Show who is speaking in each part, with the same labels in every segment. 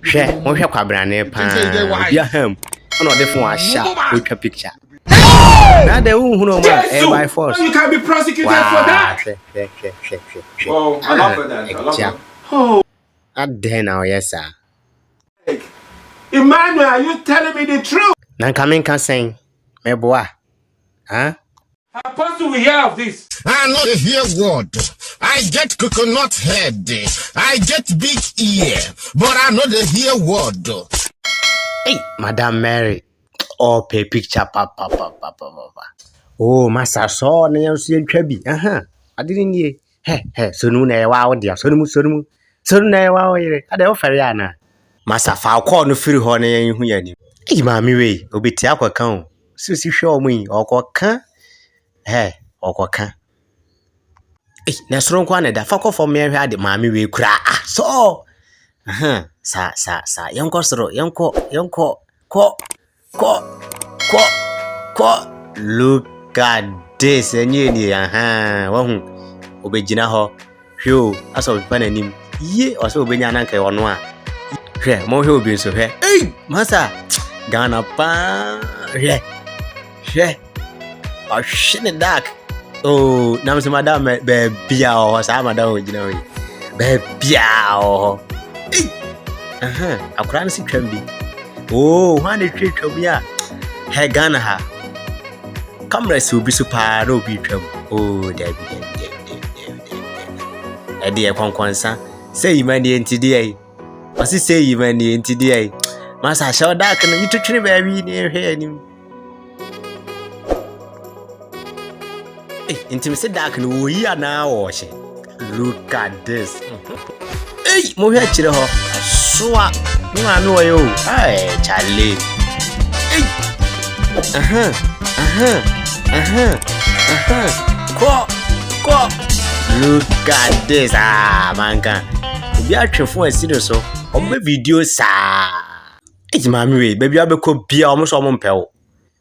Speaker 1: She mo hwe kwabrane pa. Bia ham. Ono de fon ahya we twa picture. Now they won't know by force.
Speaker 2: You can be prosecuted for that. Oh, I love that. I love that. Oh.
Speaker 1: At then now, yes, sir.
Speaker 2: Emmanuel, are you telling me the truth?
Speaker 1: Now coming can sing. Me boy. Huh?
Speaker 2: Apostle, we hear of this.
Speaker 3: I know the hear word. I get coconut head. I get big ear. But I know the hear word.
Speaker 1: Hey, Madam Mary. Oh, pay picture, papa. Oh, Master saw na see Trebi. I didn't hear. Hey, so no na wow dear. So na wow here. I dey offer ya na. Master fa call no free ho na yan hu ya ni. Hey, mami we, obeti akwa o. So si hwe o mu yi, okoka. Hey, okoka. Eh, na soro nkwa na da fa kɔ fam me hwe ade mami we kura. So. Sa. Yanko soro, yanko. Ko. Look at this. Enye wahu. Obejina ho. Hwe aso bipa nanim. Ye, oso obenya na nkai ono a. Hwe, mo hwe obi so hwe. Hey, masa. Ghana pa. Hwe. Oh, shit in the dark. Oh, nam se madam be bia o sa madam o gina we. Be bia o. Akura nsi twam bi. Oh, hwan de twetwa bia. He Ghana ha. Camera si obi so pa na obi twam. Oh, David. E de kwankwansa. Say imani entidi ai. Wasi say imani entidi ai. Masa show dark na yitotwene ba wi ni hwe anim. Inti me say dark no wo yi ana wo hye. Look at this. Hey, mo hwe akire ho. Soa. No anu o yo. Hey, Charlie. Hey. Ko. Look at this. Manka. Obi atwefo asire so. Obe video sa. Hey, mami we, baby abeko bia omo so omo mpɛwo.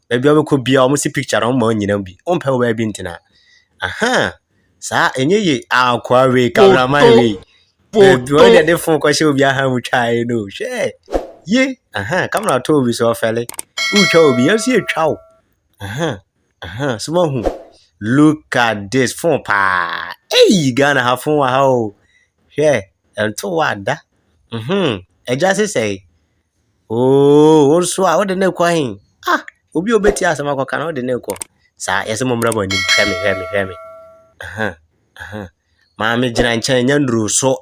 Speaker 1: Baby abeko bia omo si picture omo nyina bi. Ompɛwo ba bi ntina. Sa enye ye akwa we cameraman we. Baby we dey phone ko she obi aha mu twae no. Hwe. Ye, camera to obi so fele. Utwa obi yesi etwa o. So hu. Look at this phone pa. Hey, Ghana ha phone wa ha o. Hwe, ento wada. Eja say. Oh, also I would ne kwa hin. Obi obeti asema kwa kana ode ne kwa. Sa yese momra bani hwe me. Maame gina nchen nya nduru so.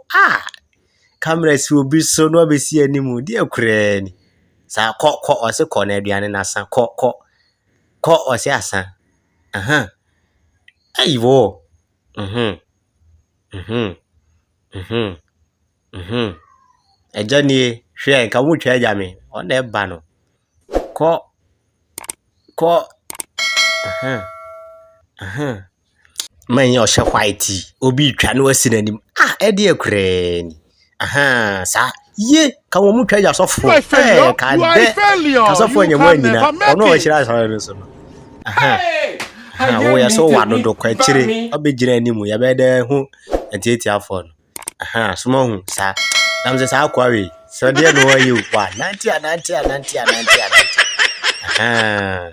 Speaker 1: Camera si obi so no abesi animu de akura ni. Sa ko ose ko na aduane na asa ko ose asa. Ayiwo. Eja ni hwe nka wo twa aja me o na eba no ko man yo hye white obi twa no asi nanim e de akure ni sa ye ka wo mu twa aja sofo ka sofo nyemo anyina ono o hira asara no so no wo ya so wado do kwa kire obejira animu ya be da hu entieti afọ no so mo hu sa nam se sa akwa we so de no you wa 90